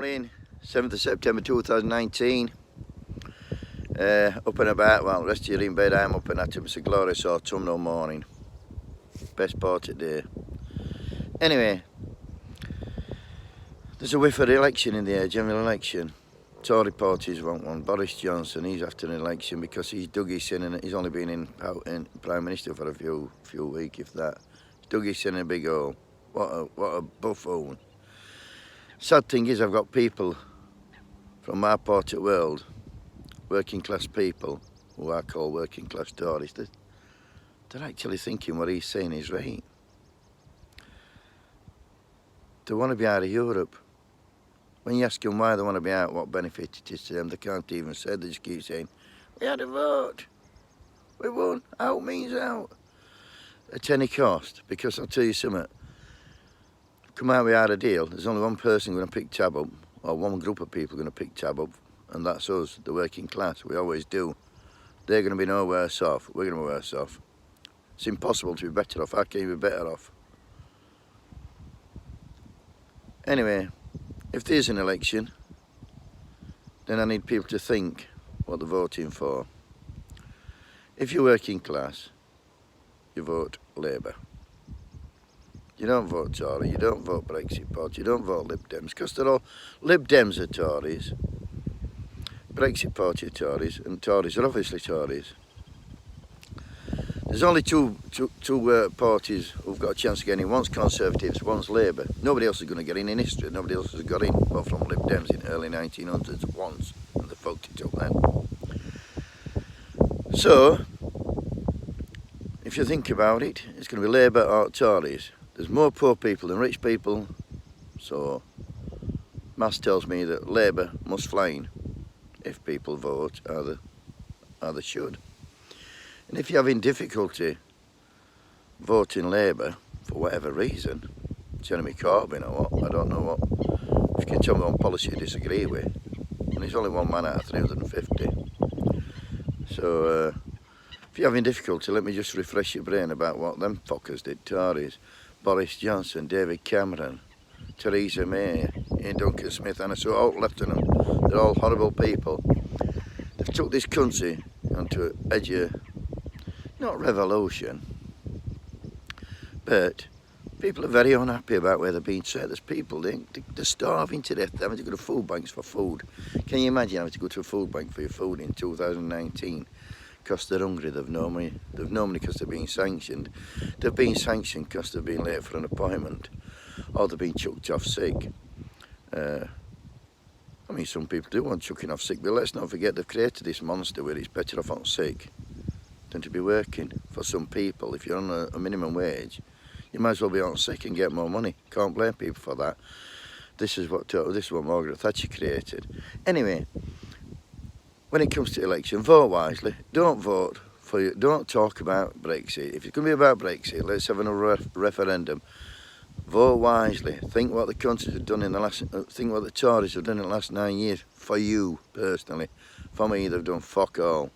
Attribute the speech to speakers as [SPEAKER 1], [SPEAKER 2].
[SPEAKER 1] Morning, 7th of September 2019. Up and about, well, rest of you in bed, I'm up and at it. It's a glorious autumnal morning. Best part of the day. Anyway, there's a whiff of election in the air, general election. Tory parties want one. Boris Johnson, he's after an election because he's dug his in, and he's only been in Prime Minister for a few weeks, if that. He's dug his in a big hole. What a buffoon. Sad thing is, I've got people from my part of the world, working class people, who I call working class Tories, they're actually thinking what he's saying is right. They want to be out of Europe. When you ask them why they want to be out, what benefit it is to them, they can't even say. They just keep saying, we had a vote, we won, out means out. At any cost, because I'll tell you something, come out without a deal, there's only one person going to pick tab up, or one group of people going to pick tab up, and that's us, the working class. We always do. They're going to be no worse off, we're going to be worse off. It's impossible to be better off. How can you be better off? Anyway, if there's an election, then I need people to think what they're voting for. If you're working class, you vote Labour. You don't vote Tory, you don't vote Brexit Party, you don't vote Lib Dems, because they're all, Lib Dems are Tories, Brexit Party are Tories, and Tories are obviously Tories. There's only two parties who've got a chance of getting in. One's Conservatives, one's Labour. Nobody else is going to get in history. Nobody else has got in, well, from Lib Dems in the early 1900s once, and they fucked it up then. So, if you think about it, it's going to be Labour or Tories. There's more poor people than rich people, so maths tells me that Labour must fly if people vote how they should. And if you're having difficulty voting Labour for whatever reason, Jeremy Corbyn or what, I don't know what, if you can tell me one policy you disagree with, and he's only one man out of 350. So if you're having difficulty, let me just refresh your brain about what them fuckers did. Tories, Boris Johnson, David Cameron, Theresa May, Ian Duncan Smith, and so all left of them. They're all horrible people. They've took this country onto an edge of, not revolution, but people are very unhappy about where they're being set. There's people, they're starving to death. They're having to go to food banks for food. Can you imagine having to go to a food bank for your food in 2019? Because they're hungry, they've no money because they're being sanctioned. They've been sanctioned because they've been late for an appointment, or they've been chucked off sick. I mean, some people do want chucking off sick, but let's not forget they've created this monster where it's better off on sick than to be working. For some people, if you're on a minimum wage, you might as well be on sick and get more money. Can't blame people for that. This is what Margaret Thatcher created. Anyway, when it comes to election, vote wisely. Don't talk about Brexit. If it's going to be about Brexit, let's have another referendum. Vote wisely. Think what the countries have done think what the Tories have done in the last 9 years. For you, personally. For me, they've done fuck all.